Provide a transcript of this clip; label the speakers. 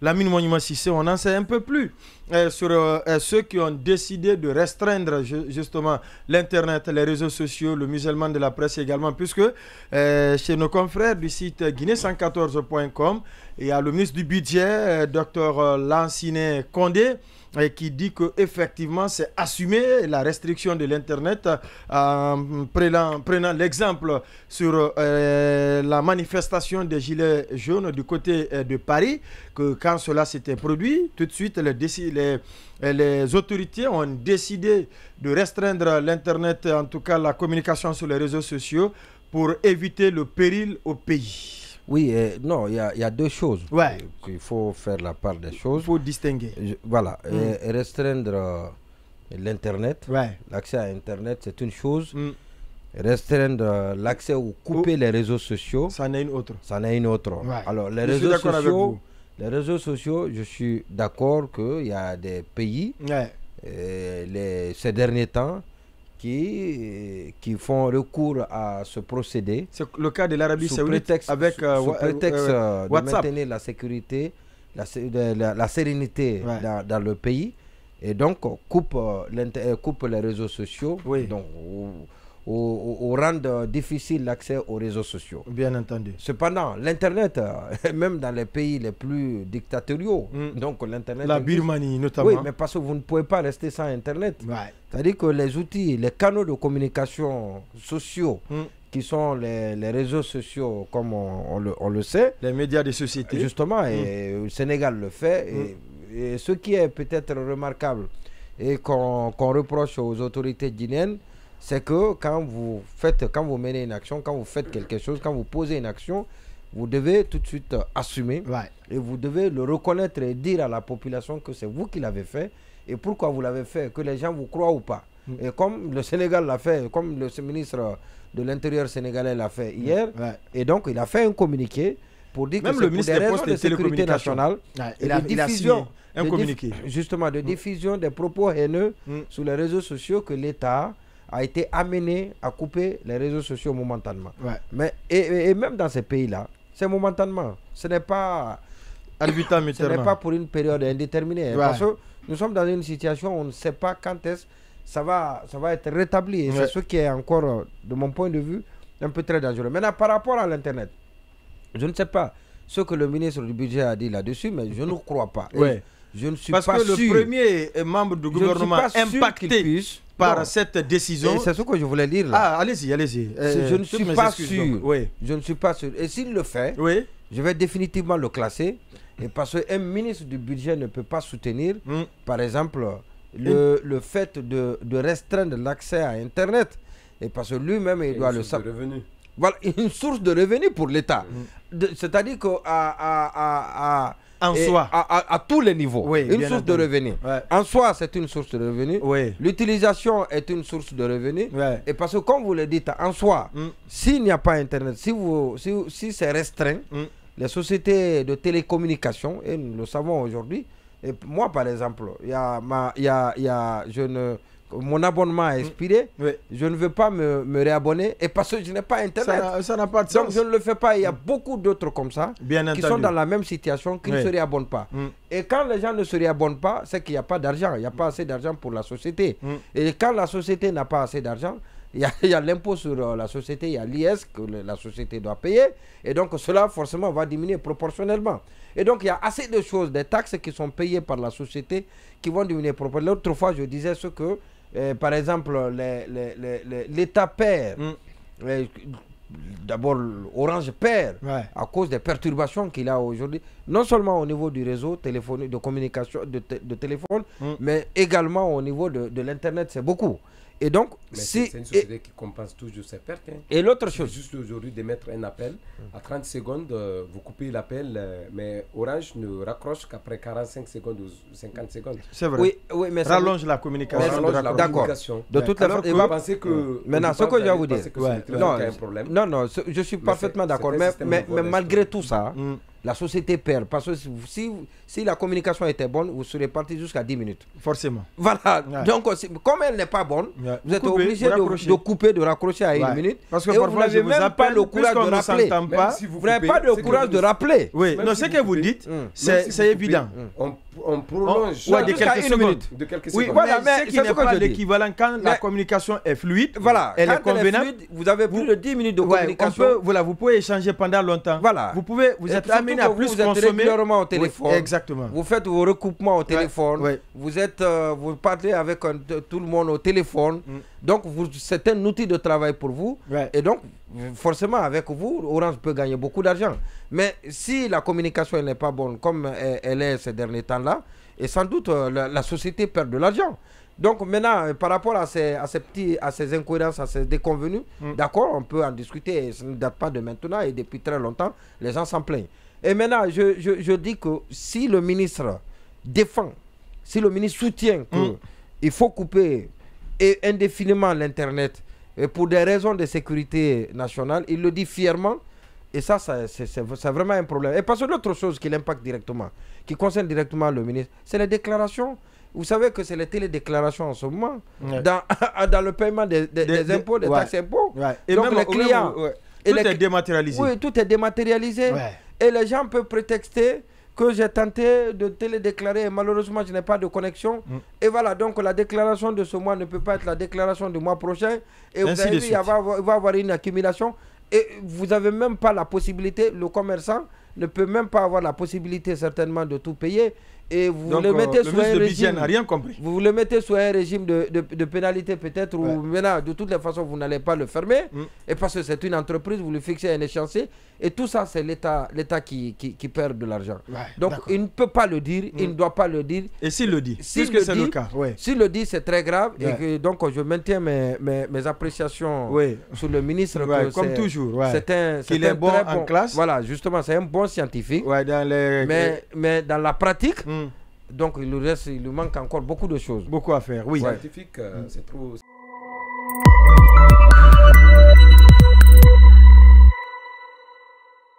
Speaker 1: Lamine Monument Sissé, on en sait un peu plus sur ceux qui ont décidé de restreindre justement l'Internet, les réseaux sociaux, le musulman de la presse également, puisque chez nos confrères du site guinée114.com, il y a le ministre du Budget, Dr Lansine Condé, qui dit qu'effectivement c'est assumer la restriction de l'Internet en prenant l'exemple sur la manifestation des Gilets jaunes du côté de Paris, que quand cela s'était produit, tout de suite les autorités ont décidé de restreindre l'Internet, en tout cas la communication sur les réseaux sociaux, pour éviter le péril au pays.
Speaker 2: Oui, non, il y a deux choses.
Speaker 1: Ouais.
Speaker 2: Il faut faire la part des choses.
Speaker 1: Il faut distinguer.
Speaker 2: Voilà, restreindre l'Internet,
Speaker 1: ouais.
Speaker 2: L'accès à Internet, c'est une chose. Restreindre l'accès ou couper les réseaux sociaux,
Speaker 1: ça en est une autre.
Speaker 2: Ça en est une autre.
Speaker 1: Ouais.
Speaker 2: Alors, les réseaux sociaux, je suis d'accord qu'il y a des pays,
Speaker 1: ouais.
Speaker 2: Ces derniers temps, qui font recours à ce procédé.
Speaker 1: C'est le cas de l'Arabie Saoudite avec
Speaker 2: sous prétexte de
Speaker 1: WhatsApp.
Speaker 2: maintenir la sécurité, la sérénité
Speaker 1: ouais.
Speaker 2: dans le pays, et donc coupe les réseaux sociaux,
Speaker 1: oui.
Speaker 2: donc rend difficile l'accès aux réseaux sociaux.
Speaker 1: Bien entendu.
Speaker 2: Cependant, l'Internet, même dans les pays les plus dictatoriaux, donc l'Internet...
Speaker 1: La Birmanie notamment.
Speaker 2: Oui, mais parce que vous ne pouvez pas rester sans Internet.
Speaker 1: Ouais.
Speaker 2: C'est-à-dire que les outils, les canaux de communication sociaux, qui sont les réseaux sociaux, comme on le sait...
Speaker 1: Les médias de société.
Speaker 2: Justement, et le Sénégal le fait. Et ce qui est peut-être remarquable et qu'on reproche aux autorités guinéennes, c'est que quand vous menez une action, quand vous faites quelque chose, quand vous posez une action, vous devez tout de suite assumer.
Speaker 1: Ouais.
Speaker 2: Et vous devez le reconnaître et dire à la population que c'est vous qui l'avez fait et pourquoi vous l'avez fait, que les gens vous croient ou pas. Et comme le Sénégal l'a fait, comme le ministre de l'Intérieur sénégalais l'a fait hier, et donc il a fait un communiqué pour dire
Speaker 1: même
Speaker 2: que
Speaker 1: le
Speaker 2: c'est pour
Speaker 1: ministre
Speaker 2: des raisons de sécurité nationale et de diffusion,
Speaker 1: un communiqué.
Speaker 2: Justement, de diffusion des propos haineux sur les réseaux sociaux, que l'État a été amené à couper les réseaux sociaux momentanément.
Speaker 1: Ouais.
Speaker 2: Mais, et même dans ces pays-là, c'est momentanément. Ce n'est pas pour une période indéterminée. Ouais. Parce que nous sommes dans une situation où on ne sait pas quand est-ce ça va être rétabli. Et c'est ce qui est encore, de mon point de vue, un peu très dangereux. Maintenant, par rapport à l'Internet, je ne sais pas ce que le ministre du Budget a dit là-dessus, mais je ne crois pas.
Speaker 1: Ouais.
Speaker 2: Je ne suis
Speaker 1: parce
Speaker 2: pas
Speaker 1: que
Speaker 2: sûr.
Speaker 1: Le premier membre du gouvernement impacté par cette décision...
Speaker 2: C'est ce que je voulais dire là.
Speaker 1: Ah, allez-y.
Speaker 2: Je ne suis pas sûr. Oui. Je ne suis pas sûr. Et s'il le fait, je vais définitivement le classer. Et parce qu'un ministre du Budget ne peut pas soutenir, par exemple, le fait de restreindre l'accès à Internet. Et parce que lui-même, il doit le savoir. Voilà, une source de revenus pour l'État. C'est-à-dire qu'à tous les niveaux, une source de revenus. En soi, c'est une source de revenus. L'utilisation est une source de revenus. Et parce que, comme vous le dites, en soi, s'il n'y a pas Internet, si c'est restreint, les sociétés de télécommunications, et nous le savons aujourd'hui, et moi par exemple, mon abonnement a expiré, je ne veux pas me réabonner, et parce que je n'ai pas Internet.
Speaker 1: Ça n'a pas de sens.
Speaker 2: Donc je ne le fais pas. Il y a beaucoup d'autres comme ça, qui sont dans la même situation, qui ne se réabonnent pas. Et quand les gens ne se réabonnent pas, c'est qu'il n'y a pas d'argent. Il n'y a pas assez d'argent pour la société. Et quand la société n'a pas assez d'argent, il y a l'impôt sur la société, il y a l'IS que la société doit payer. Et donc cela forcément va diminuer proportionnellement. Et donc il y a assez de choses, des taxes qui sont payées par la société qui vont diminuer proportionnellement. L'autre fois, je disais ce que, par exemple, l'État perd. D'abord, Orange perd à cause des perturbations qu'il a aujourd'hui, non seulement au niveau du réseau téléphonique, de communication, de téléphone, mais également au niveau de l'Internet, c'est beaucoup. Et donc,
Speaker 3: c'est une société qui compense toujours ses pertes.
Speaker 2: Et l'autre chose,
Speaker 3: juste aujourd'hui de mettre un appel, à 30 secondes, vous coupez l'appel, mais Orange ne raccroche qu'après 45 secondes ou 50 secondes.
Speaker 1: C'est vrai.
Speaker 2: Oui, mais
Speaker 1: rallonge la communication.
Speaker 2: D'accord. De toute façon,
Speaker 3: il va penser que...
Speaker 2: Maintenant, ce que je vais vous dire,
Speaker 3: non,
Speaker 2: je suis parfaitement d'accord, mais malgré tout ça, la société perd. Parce que si la communication était bonne, vous serez parti jusqu'à 10 minutes.
Speaker 1: Forcément.
Speaker 2: Voilà. Ouais. Donc, comme elle n'est pas bonne, vous êtes obligé de couper, de raccrocher à 1 minute.
Speaker 1: Parce que parfois,
Speaker 2: vous n'avez même pas le courage de rappeler.
Speaker 1: Vous
Speaker 2: n'avez pas le courage de rappeler.
Speaker 1: Oui, non, ce que vous dites, c'est évident.
Speaker 3: On prolonge
Speaker 1: de quelques secondes.
Speaker 3: De quelques
Speaker 1: oui,
Speaker 3: secondes.
Speaker 1: Voilà, mais ce qui n'est pas l'équivalent quand la communication est fluide.
Speaker 2: Voilà,
Speaker 1: elle est convenable.
Speaker 2: Vous avez plus de 10 minutes de communication.
Speaker 1: Vous pouvez échanger pendant longtemps.
Speaker 2: Voilà.
Speaker 1: Vous êtes amené à plus consommer.
Speaker 2: Vous êtes régulièrement au téléphone.
Speaker 1: Oui, exactement.
Speaker 2: Vous faites vos recoupements au téléphone. Vous parlez avec tout le monde au téléphone. Donc, c'est un outil de travail pour vous. Et donc, forcément, avec vous, Orange peut gagner beaucoup d'argent. Mais si la communication n'est pas bonne, comme elle est ces derniers temps-là, et sans doute la société perd de l'argent. Donc maintenant, par rapport à ces incohérences, à ces déconvenus, d'accord, on peut en discuter, et ça ne date pas de maintenant, et depuis très longtemps, les gens s'en plaignent. Et maintenant, je dis que si le ministre défend, si le ministre soutient qu'il faut couper indéfiniment l'Internet, et pour des raisons de sécurité nationale, il le dit fièrement. Et ça c'est vraiment un problème. Et parce que l'autre chose qui l'impacte directement, qui concerne directement le ministre, c'est les déclarations. Vous savez que c'est les télédéclarations en ce moment, dans le paiement des impôts, des taxes impôts.
Speaker 1: Et donc même les clients, tout est dématérialisé.
Speaker 2: Oui, tout est dématérialisé. Et les gens peuvent prétexter que j'ai tenté de télédéclarer et malheureusement je n'ai pas de connexion. Et voilà, donc la déclaration de ce mois ne peut pas être la déclaration du mois prochain. Et vous avez vu, il va y avoir une accumulation. Et vous n'avez même pas la possibilité, le commerçant ne peut même pas avoir la possibilité certainement de tout payer. Et vous le mettez sous un régime.
Speaker 1: Rien compris.
Speaker 2: Vous le mettez sous un régime de pénalité peut-être, ou maintenant de toutes les façons vous n'allez pas le fermer. Et parce que c'est une entreprise, vous lui fixez un échéancier. Et tout ça, c'est l'État qui perd de l'argent. Donc il ne peut pas le dire, il ne doit pas le dire.
Speaker 1: Et s'il le dit, puisque c'est le cas.
Speaker 2: S'il le dit, c'est très grave. Et que, donc je maintiens mes appréciations sur le ministre.
Speaker 1: Comme toujours.
Speaker 2: Qu'il
Speaker 1: est bon en classe.
Speaker 2: Voilà, justement, c'est un bon scientifique. Mais dans la pratique, donc il lui manque encore beaucoup de choses.
Speaker 1: Beaucoup à faire, oui.
Speaker 3: Scientifique, c'est trop...